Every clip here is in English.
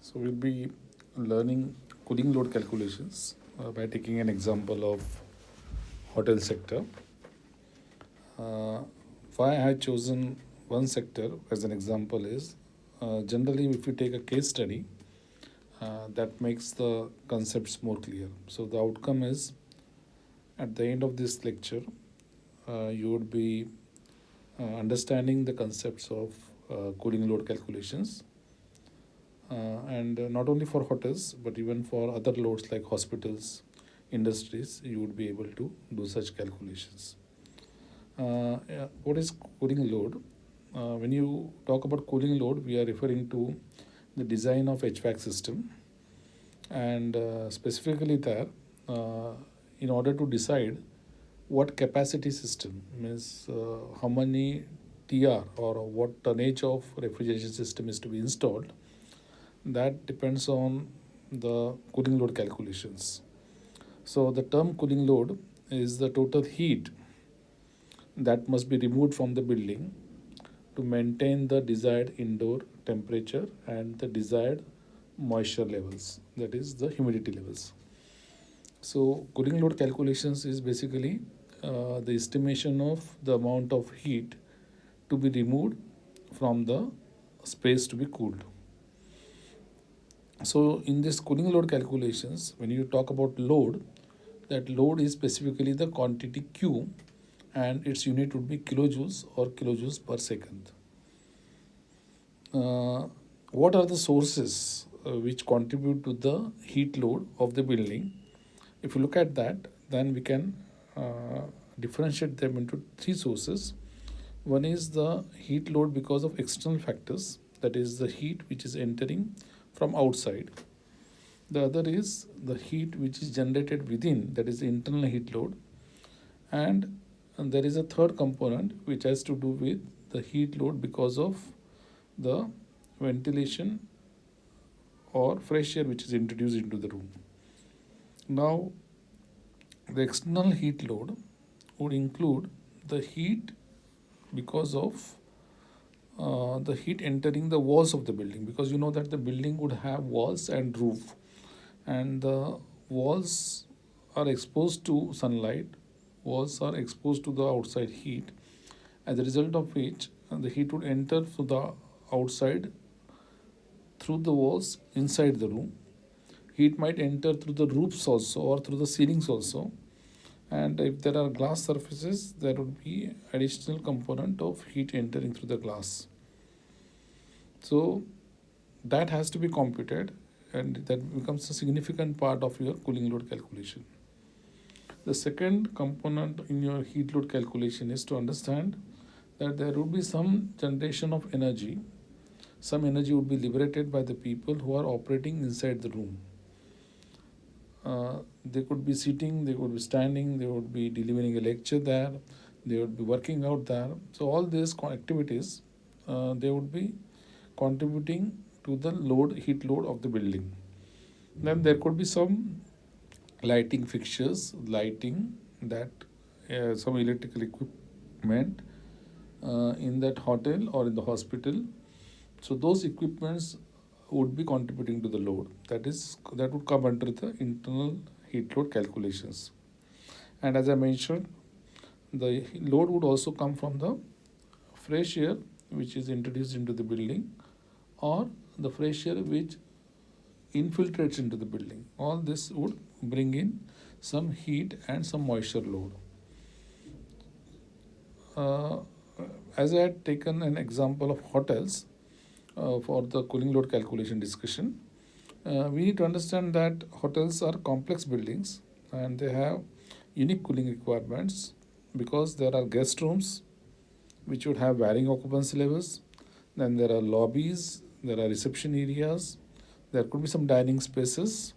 So we'll be learning cooling load calculations by taking an example of hotel sector. Uh, why I had chosen one sector as an example is generally if you take a case study that makes the concepts more clear. So the outcome is at the end of this lecture you would be understanding the concepts of cooling load calculations and not only for hotels but even for other loads like hospitals, industries, you would be able to do such calculations. Yeah, what is cooling load? When you talk about cooling load, we are referring to the design of HVAC system, and specifically there, uh, in order to decide what capacity system means, how many TR or what tonnage of refrigeration system is to be installed, that depends on the cooling load calculations. So the term cooling load is the total heat that must be removed from the building to maintain the desired indoor temperature and the desired moisture levels, that is the humidity levels. So cooling load calculations is basically the estimation of the amount of heat to be removed from the space to be cooled. So in this cooling load calculations, when you talk about load, that load is specifically the quantity Q and its unit would be kilojoules or kilojoules per second. Uh, what are the sources which contribute to the heat load of the building? If you look at that, then we can differentiate them into three sources. One is the heat load because of external factors, that is the heat which is entering from outside. The other is the heat which is generated within, that is the internal heat load. And there is a third component which has to do with the heat load because of the ventilation or fresh air which is introduced into the room. Now, the external heat load would include the heat because of the heat entering the walls of the building, because you know that the building would have walls and roof, and the walls are exposed to sunlight, walls are exposed to the outside heat, as a result of which the heat would enter through the outside through the walls inside the room. Heat might enter through the roofs also or through the ceilings also, and if there are glass surfaces there would be additional component of heat entering through the glass. So that has to be computed, and that becomes a significant part of your cooling load calculation. The second component in your heat load calculation is to understand that there would be some generation of energy. Some energy would be liberated by the people who are operating inside the room. They could be sitting, they would be standing, they would be delivering a lecture there, they would be working out there. So all these activities, they would be contributing to the heat load of the building. Then there could be some lighting fixtures, lighting that some electrical equipment in that hotel or in the hospital. So those equipments would be contributing to the load. That would come under the internal heat load calculations. And as I mentioned, the load would also come from the fresh air which is introduced into the building, or the fresh air which infiltrates into the building. All this would bring in some heat and some moisture load. Uh, as I had taken an example of hotels for the cooling load calculation discussion, we need to understand that hotels are complex buildings and they have unique cooling requirements, because there are guest rooms which would have varying occupancy levels. Then there are lobbies, there are reception areas, there could be some dining spaces,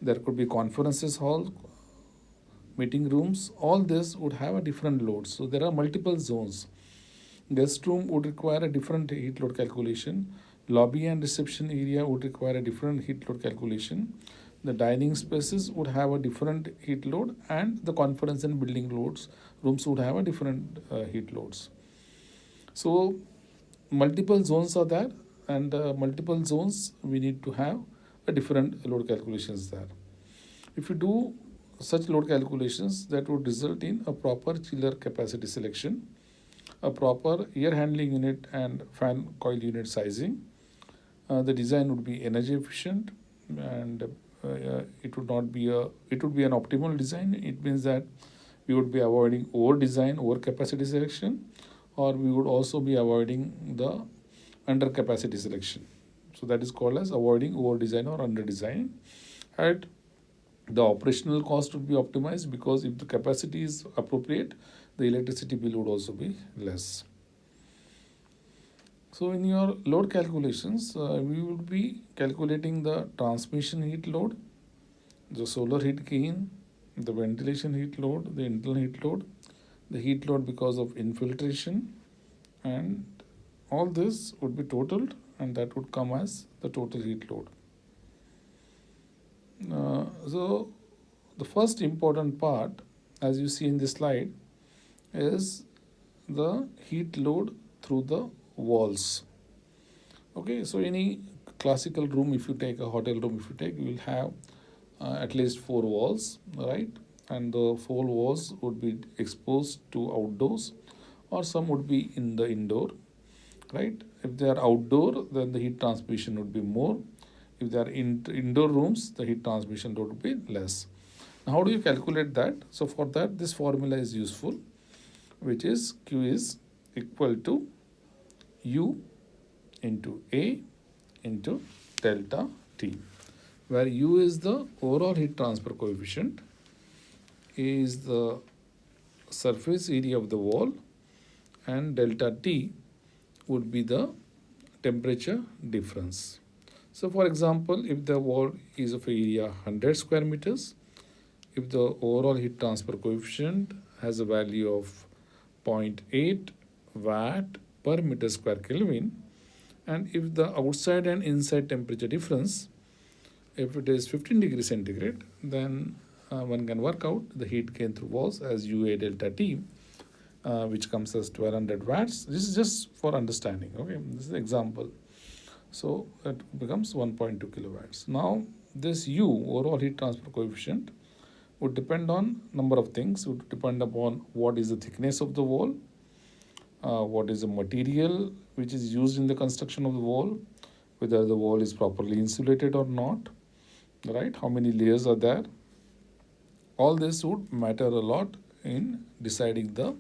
there could be conferences hall, meeting rooms. All this would have a different load. So there are multiple zones. Guest room would require a different heat load calculation. Lobby and reception area would require a different heat load calculation. The dining spaces would have a different heat load, and the conference and building loads rooms would have a different heat loads. So multiple zones are there, and multiple zones, we need to have a different load calculations there. If you do such load calculations, that would result in a proper chiller capacity selection, a proper air handling unit and fan coil unit sizing. The design would be energy efficient, and it would be an optimal design. It means that we would be avoiding over design, over capacity selection, or we would also be avoiding the under capacity selection. So that is called as avoiding over design or under design. And the operational cost would be optimized, because if the capacity is appropriate, the electricity bill would also be less. So in your load calculations, we would be calculating the transmission heat load, the solar heat gain, the ventilation heat load, the internal heat load, the heat load because of infiltration, and all this would be totaled, and that would come as the total heat load. So the first important part, as you see in this slide, is the heat load through the walls. Okay, so any classical room, if you take a hotel room, if you take, you will have at least four walls, right? And the four walls would be exposed to outdoors, or some would be in the indoor, right? If they are outdoor, then the heat transmission would be more. If they are indoor rooms, the heat transmission would be less. Now, how do you calculate that? So for that, this formula is useful, which is Q is equal to U into A into delta T, where U is the overall heat transfer coefficient, A is the surface area of the wall, and delta T would be the temperature difference. So for example, if the wall is of area 100 square meters, if the overall heat transfer coefficient has a value of 0.8 watt per meter square Kelvin, and if the outside and inside temperature difference, if it is 15 degrees centigrade, then one can work out the heat gain through walls as UA delta T, which comes as 1200 watts. This is just for understanding. Okay, this is an example. So it becomes 1.2 kilowatts. Now this U, overall heat transfer coefficient, would depend on number of things. It would depend upon what is the thickness of the wall, what is the material which is used in the construction of the wall, whether the wall is properly insulated or not, right? How many layers are there? All this would matter a lot in deciding the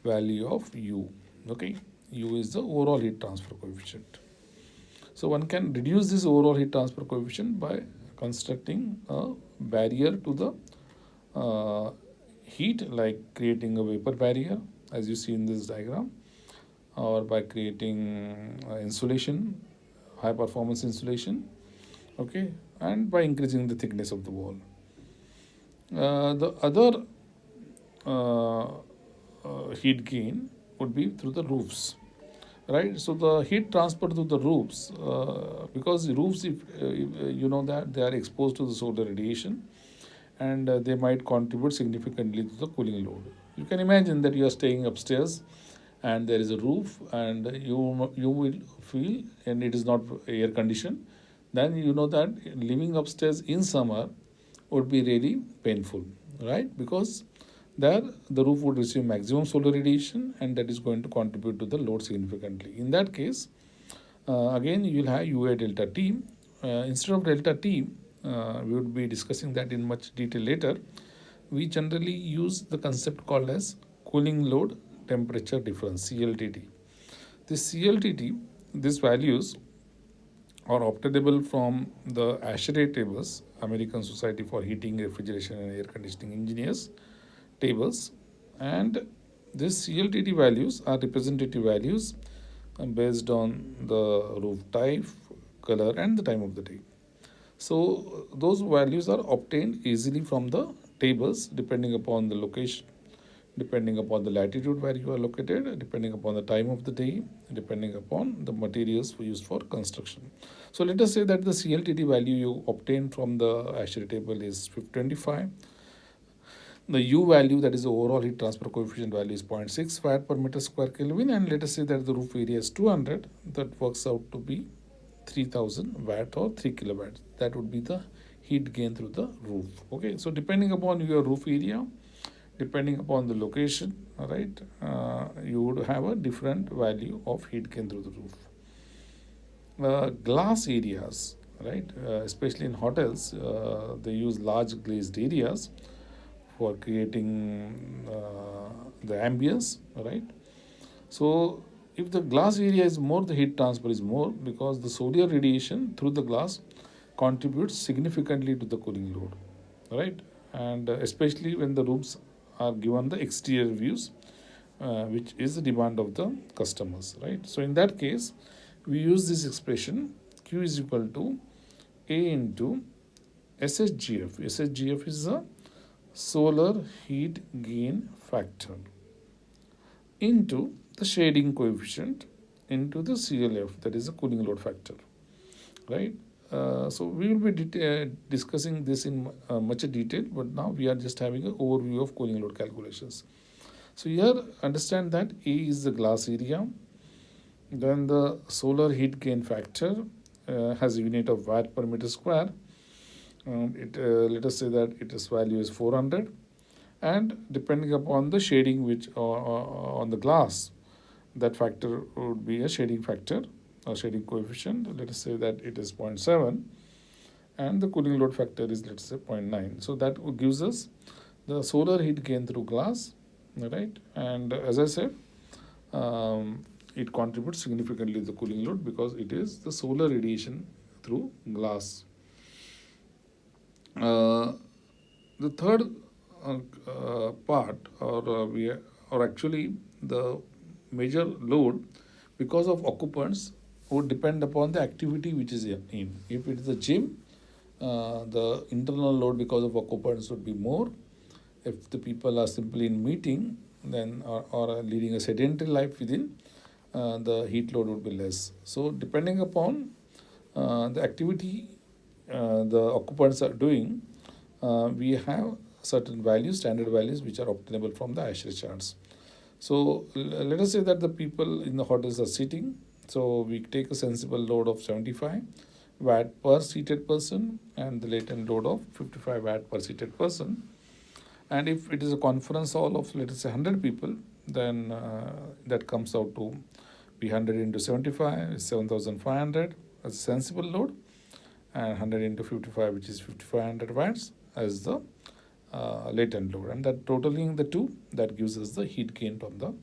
value of U. Okay, U is the overall heat transfer coefficient. So one can reduce this overall heat transfer coefficient by constructing a barrier to the heat, like creating a vapor barrier, as you see in this diagram, or by creating insulation, high performance insulation, okay, and by increasing the thickness of the wall. The other heat gain would be through the roofs, right? So the heat transfer to the roofs, because the roofs, if you know that they are exposed to the solar radiation, and they might contribute significantly to the cooling load. You can imagine that you are staying upstairs and there is a roof, and you will feel, and it is not air conditioned, then you know that living upstairs in summer would be really painful, right? Because there the roof would receive maximum solar radiation, and that is going to contribute to the load significantly. In that case, again you will have UA delta T. Instead of delta T, we would be discussing that in much detail later. We generally use the concept called as cooling load temperature difference, CLTT. This CLTT, these values are obtainable from the ASHRAE tables, American Society for Heating, Refrigeration and Air Conditioning Engineers tables, and these CLTT values are representative values based on the roof type, color and the time of the day. So those values are obtained easily from the tables, depending upon the location, depending upon the latitude where you are located, depending upon the time of the day, depending upon the materials used for construction. So let us say that the CLTT value you obtain from the ASHRAE table is 25. The U value, that is the overall heat transfer coefficient value, is 0.6 watt per meter square Kelvin, and let us say that the roof area is 200. That works out to be 3000 watt or 3 kilowatts. That would be the heat gain through the roof. Okay, so depending upon your roof area, depending upon the location, right, you would have a different value of heat gain through the roof. Glass areas, right, especially in hotels, they use large glazed areas for creating the ambience, right? So if the glass area is more, the heat transfer is more because the solar radiation through the glass contributes significantly to the cooling load, right? And especially when the rooms are given the exterior views, which is the demand of the customers, right? So in that case, we use this expression Q is equal to A into SHGF. SHGF is the solar heat gain factor into the shading coefficient into the CLF, that is the cooling load factor, right? So we will be discussing this in much detail, but now we are just having an overview of cooling load calculations. So here understand that A is the glass area, then the solar heat gain factor has a unit of watt per meter square. Let us say that its value is 400, and depending upon the shading which on the glass, that factor would be a shading factor or shading coefficient. Let us say that it is 0.7, and the cooling load factor is, let's say, 0.9. So that gives us the solar heat gain through glass, right? And as I said, it contributes significantly to the cooling load because it is the solar radiation through glass. The third part, or actually the major load because of occupants would depend upon the activity which is in. If it is a gym, the internal load because of occupants would be more. If the people are simply in meeting, then or are leading a sedentary life within, the heat load would be less. So depending upon the activity the occupants are doing, we have certain values, standard values, which are obtainable from the ASHRAE charts. So let us say that the people in the hotels are sitting. So we take a sensible load of 75 watt per seated person and the latent load of 55 watt per seated person. And if it is a conference hall of, let us say, 100 people, then that comes out to be 100 into 75 is 7,500 as a sensible load, and 100 into 55, which is 5,500 watts, as the latent load. And that totaling the two, that gives us the heat gain from the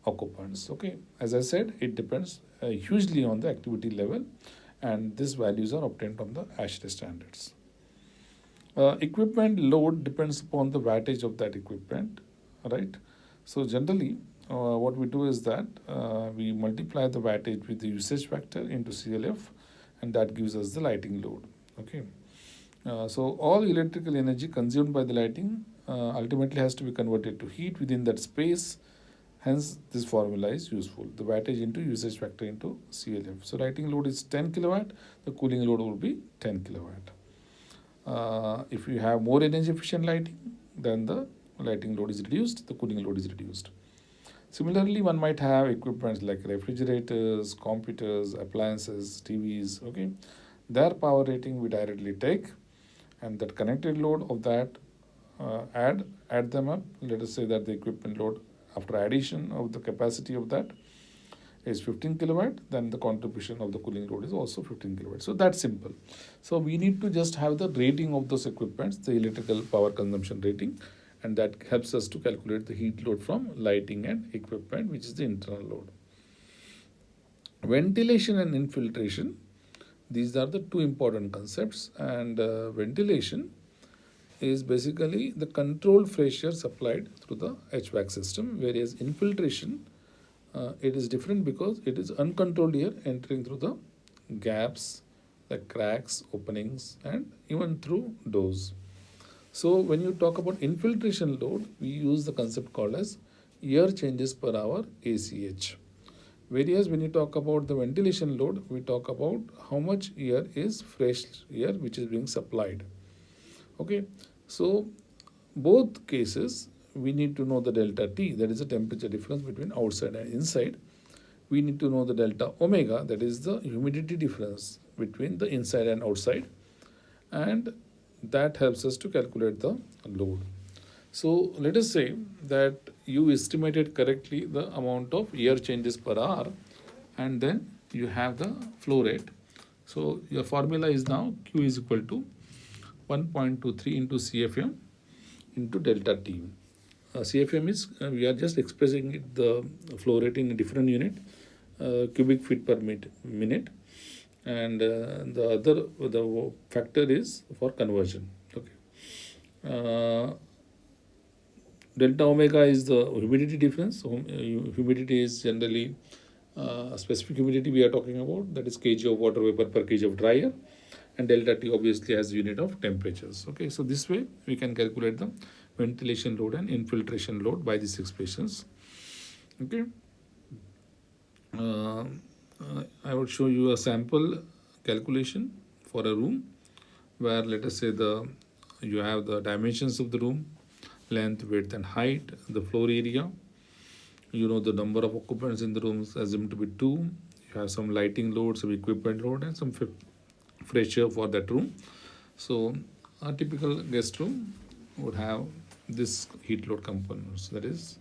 occupants. Okay, as I said, it depends hugely on the activity level, and these values are obtained from the ASHRAE standards. Equipment load depends upon the wattage of that equipment, right? So generally, what we do is that we multiply the wattage with the usage factor into CLF, and that gives us the lighting load. Okay. So all electrical energy consumed by the lighting ultimately has to be converted to heat within that space. Hence, this formula is useful. The wattage into usage factor into CLF. So lighting load is 10 kilowatt. The cooling load will be 10 kilowatt. If you have more energy efficient lighting, then the lighting load is reduced, the cooling load is reduced. Similarly, one might have equipments like refrigerators, computers, appliances, TVs. Okay, their power rating we directly take, and that connected load of that add them up. Let us say that the equipment load after addition of the capacity of that is 15 kilowatt, then the contribution of the cooling load is also 15 kilowatt. So that's simple. So we need to just have the rating of those equipments, the electrical power consumption rating, and that helps us to calculate the heat load from lighting and equipment, which is the internal load. Ventilation and infiltration, these are the two important concepts. And ventilation is basically the controlled fresh air supplied through the HVAC system, whereas infiltration, it is different because it is uncontrolled air entering through the gaps, the cracks, openings, and even through doors. So when you talk about infiltration load, we use the concept called as air changes per hour, ACH. Whereas when you talk about the ventilation load, we talk about how much air is fresh air which is being supplied. Okay, so both cases we need to know the delta T, that is the temperature difference between outside and inside. we need to know the delta omega, that is the humidity difference between the inside and outside, and that helps us to calculate the load. So let us say that you estimated correctly the amount of air changes per hour, and then you have the flow rate. So your formula is now Q is equal to 1.23 into CFM into delta T. CFM is, we are just expressing it, the flow rate in a different unit, cubic feet per minute, and the factor is for conversion. Okay. Delta omega is the humidity difference. Humidity is generally specific humidity we are talking about, that is kg of water vapor per kg of dry air, and delta T obviously has unit of temperatures. Okay, so this way we can calculate the ventilation load and infiltration load by these expressions. Okay, I would show you a sample calculation for a room where, let us say, you have the dimensions of the room, length, width, and height, the floor area. You know the number of occupants in the room is assumed to be 2. You have some lighting load, some equipment load, and some fresh air for that room. So a typical guest room would have this heat load components, that is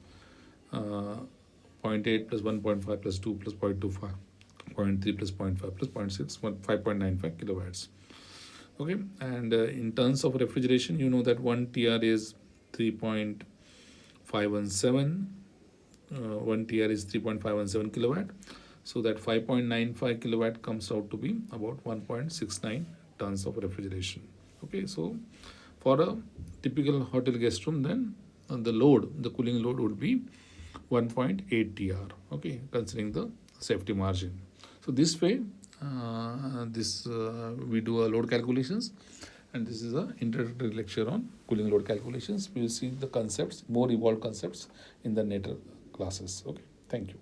0.8 plus 1.5 plus 2 plus 0.25, 0.3 plus 0.5 plus 0.6, 5.95 kilowatts. Okay, and in terms of refrigeration, you know that 1 TR is 3.517. 1 TR is 3.517 kilowatt. So that 5.95 kilowatt comes out to be about 1.69 tons of refrigeration. Okay, so for a typical hotel guest room, then the load, the cooling load would be 1.8 TR. Okay, considering the safety margin. So this way, we do a load calculations, and this is a introductory lecture on cooling load calculations. We will see the concepts, more evolved concepts, in the later classes. Okay, thank you.